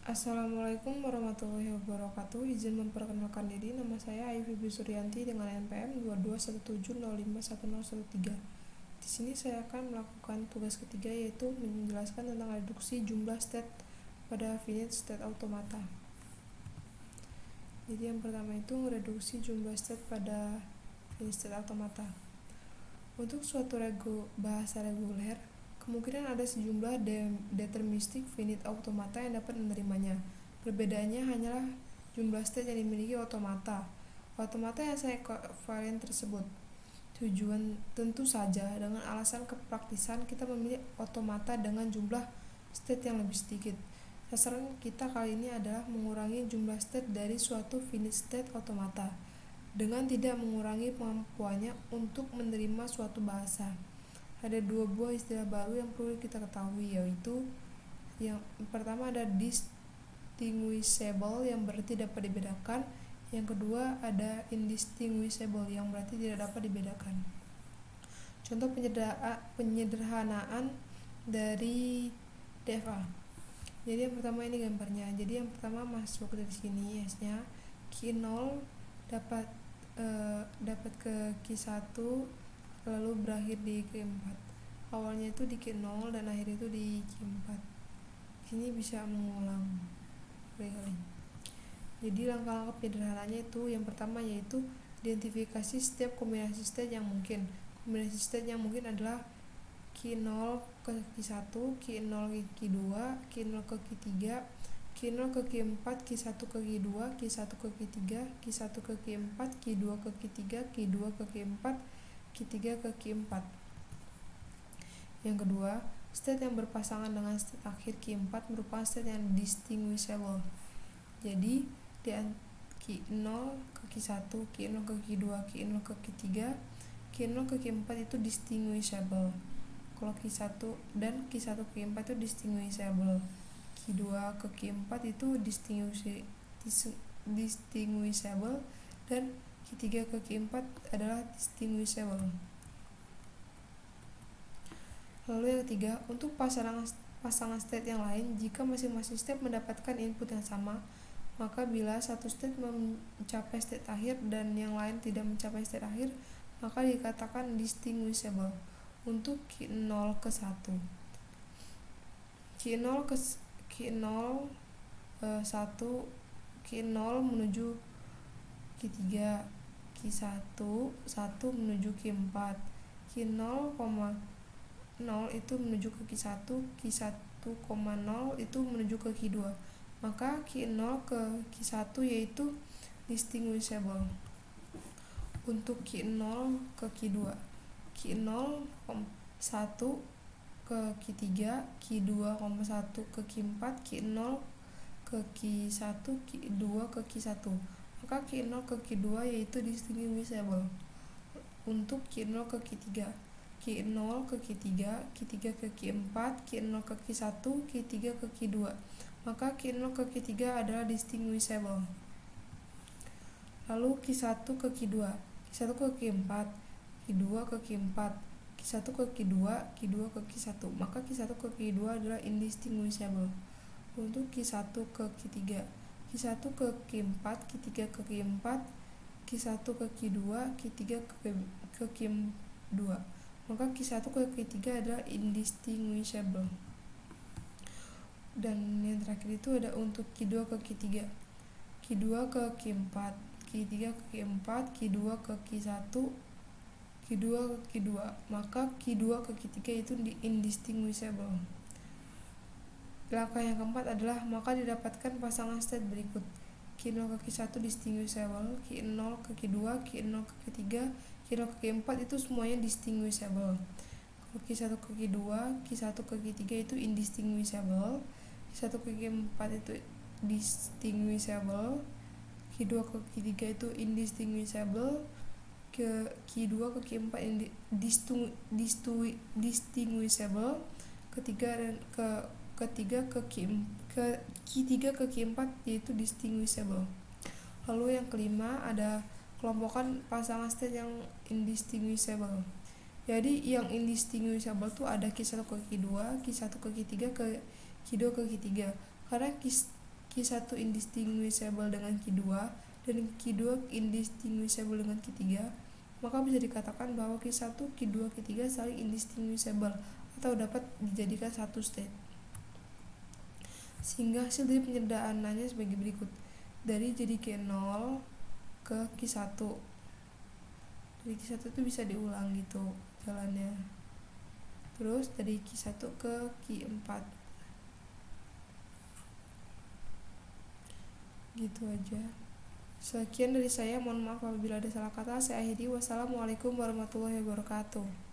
Assalamualaikum warahmatullahi wabarakatuh. Izin memperkenalkan diri, nama saya Ayu Fibi Suryanti dengan NPM 2217051013. Di sini saya akan melakukan tugas ketiga, yaitu menjelaskan tentang reduksi jumlah state pada finite state automata. Jadi yang pertama itu mereduksi jumlah state pada finite state automata. Untuk suatu bahasa reguler, kemungkinan ada sejumlah deterministic finite automata yang dapat menerimanya. Perbedaannya hanyalah jumlah state yang dimiliki otomata. Otomata yang sangat kovarian tersebut. Tujuan tentu saja dengan alasan kepraktisan kita memilih otomata dengan jumlah state yang lebih sedikit. Sasaran kita kali ini adalah mengurangi jumlah state dari suatu finite state automata dengan tidak mengurangi kemampuannya untuk menerima suatu bahasa. Ada dua buah istilah baru yang perlu kita ketahui, yaitu yang pertama ada distinguishable yang berarti dapat dibedakan, yang kedua ada indistinguishable yang berarti tidak dapat dibedakan. Contoh penyederhanaan dari DFA. Jadi yang pertama ini gambarnya. Jadi yang pertama masuk dari sini S-nya Q0 dapat ke Q1 lalu berakhir di Q4. Awalnya itu di Q0 dan akhir itu di Q4. Sini bisa mengulang kali-kali. Jadi langkah-langkah penyederhanaannya itu yang pertama yaitu identifikasi setiap kombinasi state yang mungkin. Kombinasi state yang mungkin adalah Q0 ke Q1, Q0 ke Q2, Q0 ke Q3, Q0 ke Q4, Q1 ke Q2, Q1 ke Q3, Q1 ke Q4, Q2 ke Q3, Q2 ke Q4, Q3 ke Q4. Yang kedua, state yang berpasangan dengan state akhir Q4 merupakan state yang distinguishable. Jadi, di Q0 ke Q1, Q0 ke Q2, Q0 ke Q3, Q0 ke Q4 itu distinguishable. Kalau Q1 dan Q1 ke Q4 itu distinguishable. Q2 ke Q4 itu distinguishable dan Q3 ke Q4 adalah distinguishable. Lalu yang ketiga, untuk pasangan state yang lain, jika masing-masing state mendapatkan input yang sama, maka bila satu state mencapai state akhir dan yang lain tidak mencapai state akhir, maka dikatakan distinguishable. Untuk Q0 ke 1 Q0 menuju Q3, Q1 menuju Q4, Q0, 0 itu menuju ke Q1, Q1, 0 itu menuju ke Q2. Maka Q0 ke Q1 yaitu distinguishable. Untuk Q0 ke Q2, Q0, 1 ke Q3, Q2, 1 ke Q4, Q0 ke Q1, Q2 ke Q1. Maka Q0 ke Q2 yaitu distinguishable. Untuk Q0 ke Q3, Q0 ke Q3, Q3 ke Q4, Q0 ke Q1, Q3 ke Q2. Maka Q0 ke Q3 adalah distinguishable. Lalu Q1 ke Q2, Q1 ke Q4, Q2 ke Q4, Q1 ke Q2, Q2 ke Q1. Maka Q1 ke Q2 adalah indistinguishable. Untuk Q1 ke Q3, Q1 ke Q4, Q3 ke Q4, Q1 ke Q2, Q3 ke Q2. Maka Q1 ke Q3 adalah indistinguishable. Dan yang terakhir itu ada untuk Q2 ke Q3, Q2 ke Q4, Q3 ke Q4, Q2 ke Q1, Q2 ke Q2. Maka Q2 ke Q3 itu indistinguishable. Langkah yang keempat adalah maka didapatkan pasangan state berikut. Q0 ke Q1 distinguishable, Q0 ke Q2, Q0 ke Q3, Q0 ke Q4 itu semuanya distinguishable. Kalau Q1 ke Q2, Q1 ke Q3 itu indistinguishable, Q1 ke Q4 itu distinguishable, Q2 ke Q3 itu indistinguishable, ke Q2 ke Q4 distinguishable, ketiga ke Q3 ke Q4 yaitu distinguishable. Lalu yang kelima ada kelompokan pasangan state yang indistinguishable. Jadi yang indistinguishable tuh ada Q1 ke Q2, Q1 ke Q3, ke Q2 ke Q3. Karena Q1 indistinguishable dengan Q2 dan Q2 indistinguishable dengan Q3, maka bisa dikatakan bahwa Q1, Q2, Q3 saling indistinguishable atau dapat dijadikan satu state. Sehingga hasil dari penyederhanaannya sebagai berikut. Dari jadi Q0 ke Q1. Dari Q1 itu bisa diulang gitu jalannya. Terus dari Q1 ke Q4. Gitu aja. Sekian dari saya, mohon maaf apabila ada salah kata. Saya akhiri. Wassalamualaikum warahmatullahi wabarakatuh.